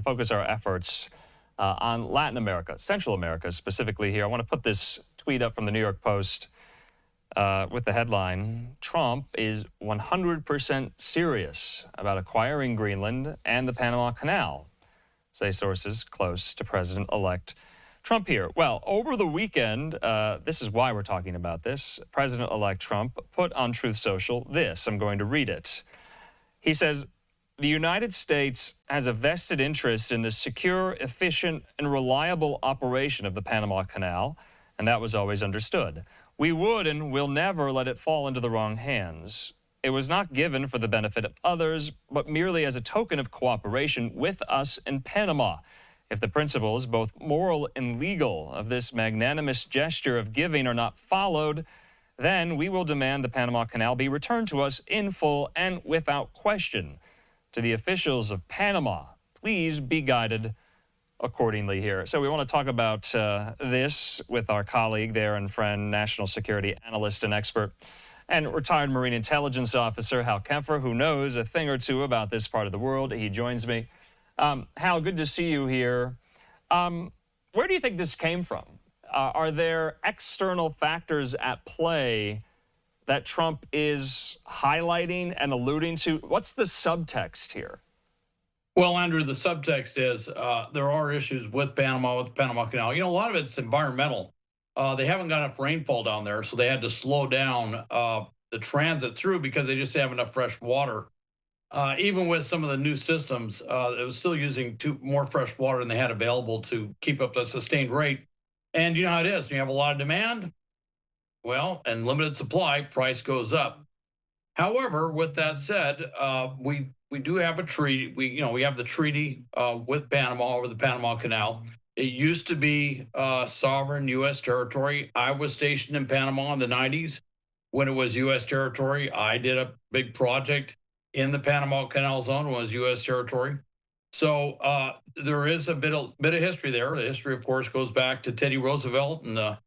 focus our efforts on Latin America, Central America specifically here. I want to put this tweet up from the New York Post with the headline, Trump is 100% serious about acquiring Greenland and the Panama Canal, say sources close to President-elect Trump here. Well, over the weekend, this is why we're talking about this, President-elect Trump put on Truth Social this. I'm going to read it. He says, the United States has a vested interest in the secure, efficient, and reliable operation of the Panama Canal, and that was always understood. We would and will never let it fall into the wrong hands. It was not given for the benefit of others, but merely as a token of cooperation with us in Panama. If the principles, both moral and legal, of this magnanimous gesture of giving are not followed, then we will demand the Panama Canal be returned to us in full and without question. To the officials of Panama, please be guided accordingly here. So we want to talk about this with our colleague there and friend, national security analyst and expert, and retired Marine intelligence officer Hal Kempfer, who knows a thing or two about this part of the world. He joins me. Hal, good to see you here. Where do you think this came from? Are there external factors at play that Trump is highlighting and alluding to? What's the subtext here? Well, Andrew, the subtext is there are issues with Panama, with the Panama Canal. You know, a lot of it's environmental. They haven't got enough rainfall down there, so they had to slow down the transit through because they just have enough fresh water. Even with some of the new systems, it was still using more fresh water than they had available to keep up the sustained rate. And you know how it is. When you have a lot of demand, well, and limited supply, price goes up. However, with that said, we do have a treaty. We have the treaty with Panama over the Panama Canal. It used to be sovereign U.S. territory. I was stationed in Panama in the 90s when it was U.S. territory. I did a big project in the Panama Canal Zone when it was U.S. territory. So there is a bit of history there. The history, of course, goes back to Teddy Roosevelt and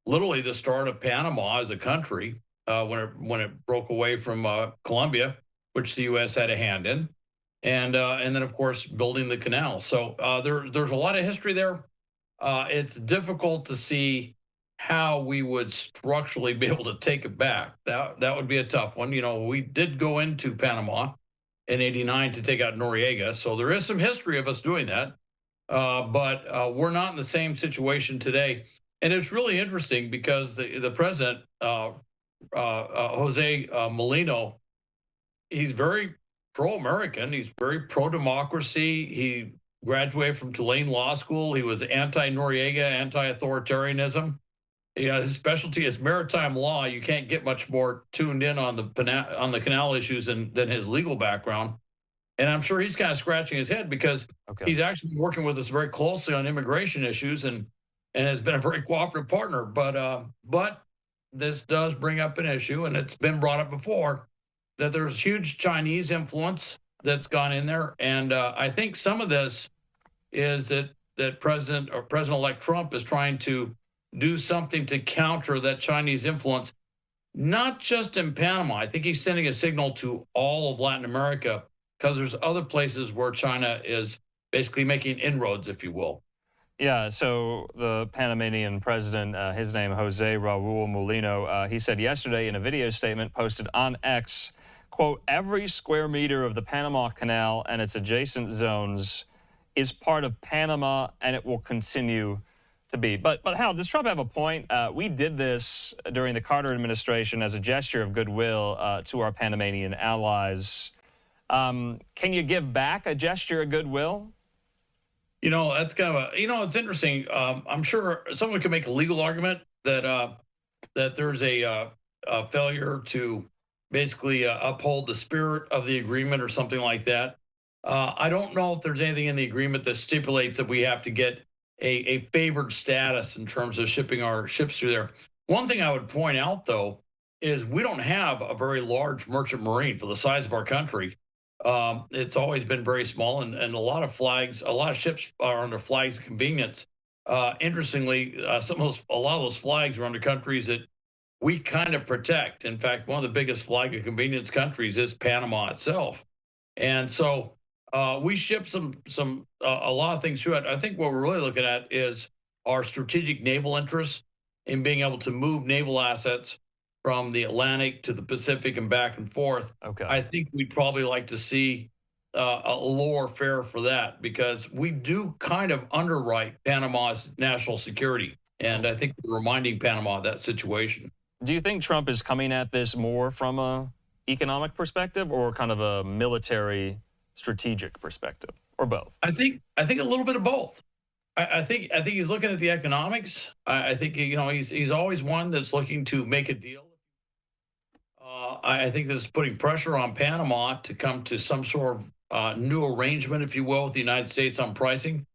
literally the start of Panama as a country when it broke away from Colombia, which the U.S. had a hand in, and then of course building the canal. So there's a lot of history there. It's difficult to see how we would structurally be able to take it back. That would be a tough one. You know, we did go into Panama in '89 to take out Noriega, so there is some history of us doing that. But we're not in the same situation today. And it's really interesting because the president, Jose Molino, he's very pro-American. He's very pro-democracy. He graduated from Tulane Law School. He was anti-Noriega, anti-authoritarianism. You know, his specialty is maritime law. You can't get much more tuned in on the canal issues than his legal background. And I'm sure he's kind of scratching his head because he's actually been working with us very closely on immigration issues and has been a very cooperative partner. But this does bring up an issue, and it's been brought up before, that there's huge Chinese influence that's gone in there. And I think some of this is that President-elect Trump is trying to do something to counter that Chinese influence, not just in Panama. I think he's sending a signal to all of Latin America because there's other places where China is basically making inroads, if you will. Yeah, so the Panamanian president, his name Jose Raul Molino, he said yesterday in a video statement posted on X, quote, every square meter of the Panama Canal and its adjacent zones is part of Panama, and it will continue to be. But Hal, does Trump have a point? We did this during the Carter administration as a gesture of goodwill to our Panamanian allies. Can you give back a gesture of goodwill? You know, that's kind of it's interesting. I'm sure someone could make a legal argument that there's a failure to basically uphold the spirit of the agreement or something like that. I don't know if there's anything in the agreement that stipulates that we have to get a favored status in terms of shipping our ships through there. One thing I would point out, though, is we don't have a very large merchant marine for the size of our country. It's always been very small, and a lot of ships are under flags of convenience. Interestingly, a lot of those flags are under countries that we kind of protect. In fact, one of the biggest flag of convenience countries is Panama itself. And so We ship a lot of things through it. I think what we're really looking at is our strategic naval interests in being able to move naval assets from the Atlantic to the Pacific and back and forth. Okay. I think we'd probably like to see a lower fare for that because we do kind of underwrite Panama's national security, and I think we're reminding Panama of that situation. Do you think Trump is coming at this more from a economic perspective or kind of a military strategic perspective, or both? I think a little bit of both. I think he's looking at the economics. I think he's always one that's looking to make a deal. I think this is putting pressure on Panama to come to some sort of new arrangement, if you will, with the United States on pricing.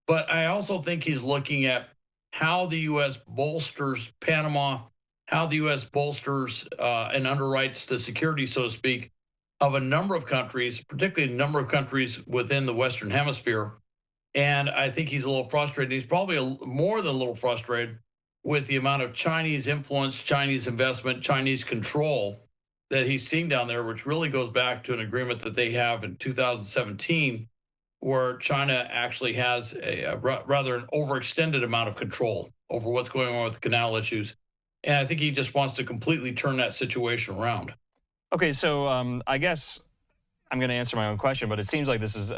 But I also think he's looking at how the U.S. bolsters Panama, how the U.S. bolsters and underwrites the security, so to speak, of a number of countries, particularly a number of countries within the Western Hemisphere. And I think he's a little frustrated. He's probably more than a little frustrated with the amount of Chinese influence, Chinese investment, Chinese control that he's seeing down there, which really goes back to an agreement that they have in 2017, where China actually has rather an overextended amount of control over what's going on with canal issues. And I think he just wants to completely turn that situation around. Okay, so I guess I'm going to answer my own question, but it seems like this is,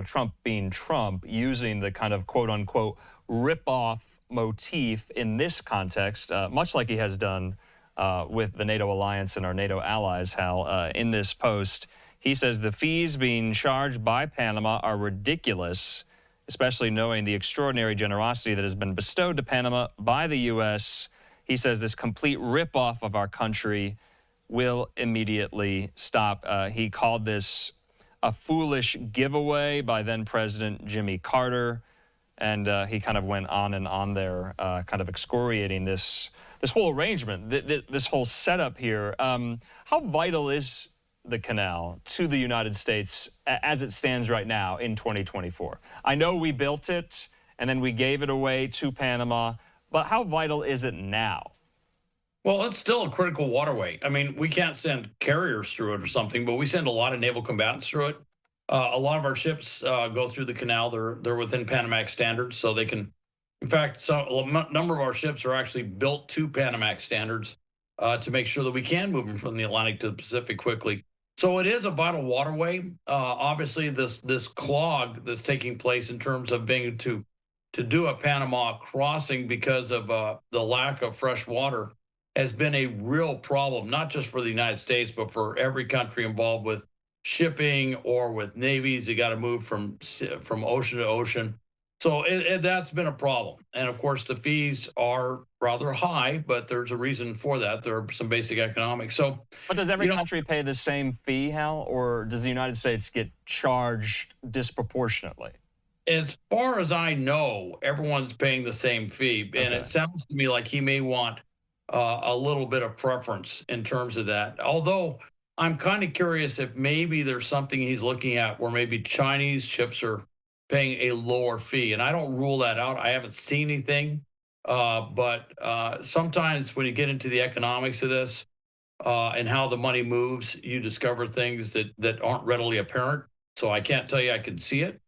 Trump being Trump, using the kind of quote unquote rip-off motif in this context, much like he has done with the NATO alliance and our NATO allies, Hal. In this post, he says the fees being charged by Panama are ridiculous, especially knowing the extraordinary generosity that has been bestowed to Panama by the U.S. He says this complete rip-off of our country will immediately stop. He called this a foolish giveaway by then President Jimmy Carter, and he kind of went on and on there, kind of excoriating this whole arrangement, this whole setup here. How vital is the canal to the United States as it stands right now in 2024? I know we built it and then we gave it away to Panama, but how vital is it now? Well, it's still a critical waterway. I mean, we can't send carriers through it or something, but we send a lot of naval combatants through it. A lot of our ships go through the canal. They're within Panamax standards, so they can. In fact, a number of our ships are actually built to Panamax standards to make sure that we can move them from the Atlantic to the Pacific quickly. So it is a vital waterway. Obviously, this clog that's taking place in terms of being to do a Panama crossing because of the lack of fresh water has been a real problem, not just for the United States, but for every country involved with shipping or with navies. You got to move from ocean to ocean. So that's been a problem. And of course, the fees are rather high, but there's a reason for that. There are some basic economics. So, but does every country pay the same fee, Hal, or does the United States get charged disproportionately? As far as I know, everyone's paying the same fee. And it sounds to me like he may want a little bit of preference in terms of that. Although I'm kind of curious if maybe there's something he's looking at where maybe Chinese ships are paying a lower fee. And I don't rule that out. I haven't seen anything. But sometimes when you get into the economics of this and how the money moves, you discover things that aren't readily apparent. So I can't tell you I could see it,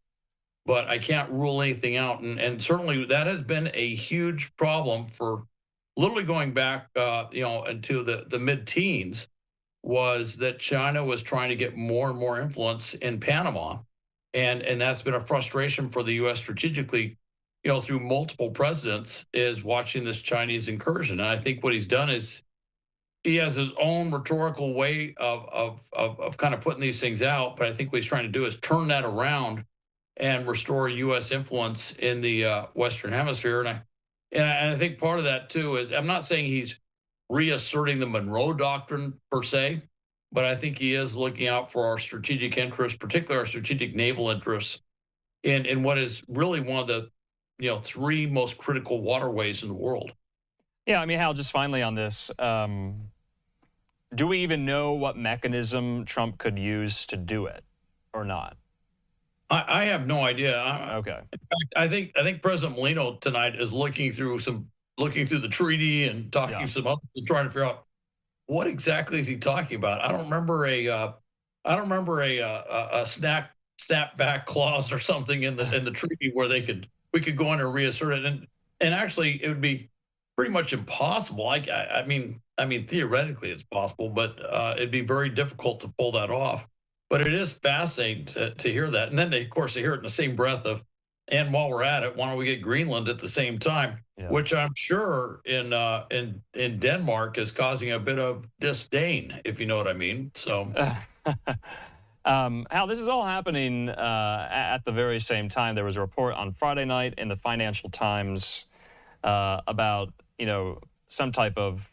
but I can't rule anything out. And certainly that has been a huge problem for literally going back, into the mid-teens, was that China was trying to get more and more influence in Panama, and that's been a frustration for the U.S. strategically, through multiple presidents, is watching this Chinese incursion. And I think what he's done is he has his own rhetorical way of kind of putting these things out, but I think what he's trying to do is turn that around and restore U.S. influence in the Western Hemisphere. And I think part of that, too, is I'm not saying he's reasserting the Monroe Doctrine per se, but I think he is looking out for our strategic interests, particularly our strategic naval interests, in what is really one of the three most critical waterways in the world. Yeah, I mean, Hal, just finally on this, do we even know what mechanism Trump could use to do it or not? I have no idea. Okay. In fact, I think President Molino tonight is looking through the treaty and talking some other, trying to figure out what exactly is he talking about. I don't remember a snack snapback clause or something in the treaty where we could go in and reassert it, and actually it would be pretty much impossible. I mean theoretically it's possible, but it'd be very difficult to pull that off. But it is fascinating to hear that, and then of course they hear it in the same breath of, and while we're at it, why don't we get Greenland at the same time? Yeah. Which I'm sure in Denmark is causing a bit of disdain, if you know what I mean. So. Hal, this is all happening at the very same time. There was a report on Friday night in the Financial Times about, some type of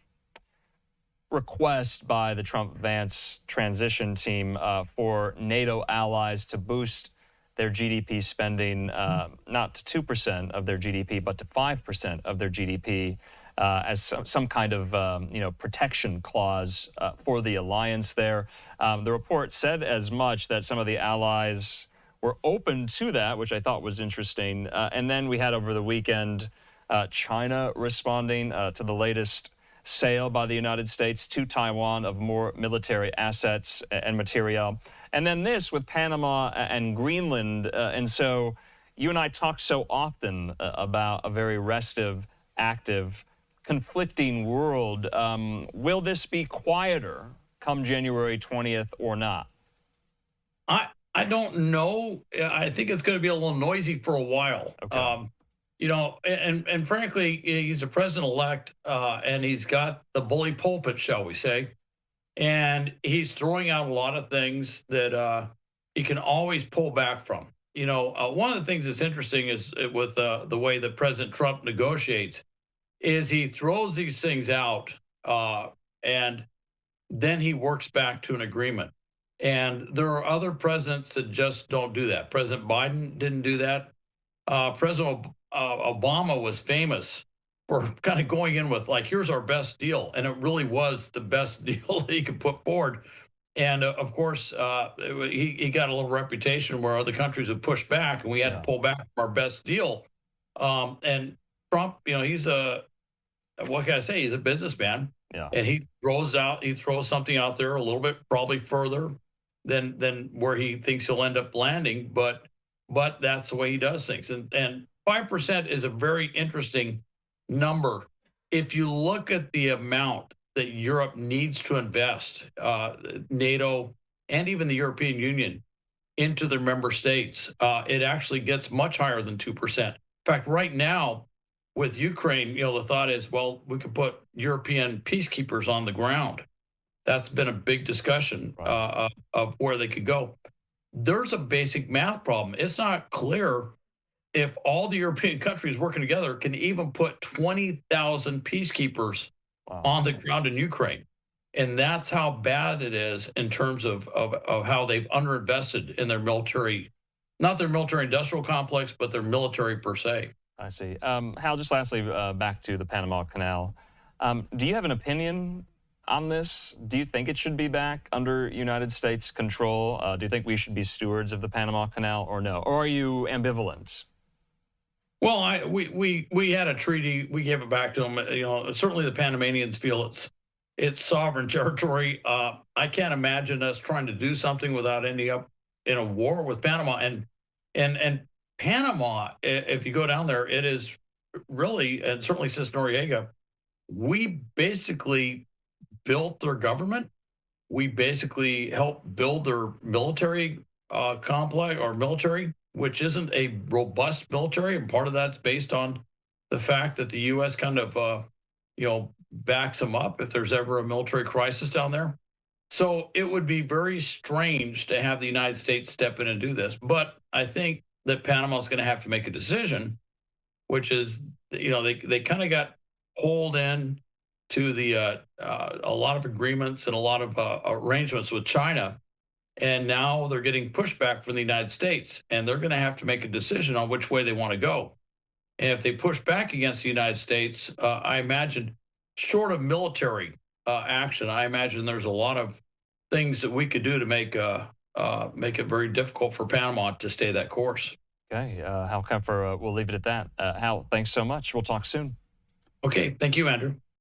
request by the Trump-Vance transition team for NATO allies to boost their GDP spending not to 2% of their GDP, but to 5% of their GDP as some kind of protection clause for the alliance there. The report said as much, that some of the allies were open to that, which I thought was interesting. And then we had over the weekend China responding to the latest sale by the United States to Taiwan of more military assets and material. And then this with Panama and Greenland. And so you and I talk so often about a very restive, active, conflicting world. Will this be quieter come January 20th or not? I don't know. I think it's going to be a little noisy for a while. Okay. And frankly, he's a president-elect, and he's got the bully pulpit, shall we say, and he's throwing out a lot of things that he can always pull back from. One of the things that's interesting is with the way that President Trump negotiates, is he throws these things out, and then he works back to an agreement. And there are other presidents that just don't do that. President Biden didn't do that. President Obama was famous for kind of going in with like, here's our best deal. And it really was the best deal that he could put forward. And of course, he got a little reputation where other countries would push back, and we had to pull back from our best deal. And Trump, he's what can I say? He's a businessman. Yeah. And he throws something out there a little bit, probably further than where he thinks he'll end up landing. But that's the way he does things. And 5% is a very interesting number. If you look at the amount that Europe needs to invest, NATO and even the European Union, into their member states, it actually gets much higher than 2%. In fact, right now with Ukraine, the thought is, well, we could put European peacekeepers on the ground. That's been a big discussion of where they could go. There's a basic math problem. It's not clear if all the European countries working together can even put 20,000 peacekeepers on the ground in Ukraine. And that's how bad it is in terms of how they've underinvested in their military, not their military industrial complex, but their military per se. I see. Hal, just lastly, back to the Panama Canal. Do you have an opinion on this? Do you think it should be back under United States control? Do you think we should be stewards of the Panama Canal or no? Or are you ambivalent? Well, we had a treaty. We gave it back to them. Certainly the Panamanians feel it's sovereign territory. I can't imagine us trying to do something without ending up in a war with Panama. And Panama, if you go down there, it is really, and certainly since Noriega, we basically built their government. We basically helped build their military complex or military, which isn't a robust military. And part of that's based on the fact that the U.S. kind of, backs them up if there's ever a military crisis down there. So it would be very strange to have the United States step in and do this. But I think that Panama is going to have to make a decision, which is, they kind of got pulled in to the a lot of agreements and a lot of arrangements with China, and now they're getting pushback from the United States, and they're going to have to make a decision on which way they want to go. And if they push back against the United States, I imagine, short of military action, I imagine there's a lot of things that we could do to make it very difficult for Panama to stay that course. Okay, Hal Kempfer, we'll leave it at that. Hal, thanks so much. We'll talk soon. Okay, thank you, Andrew.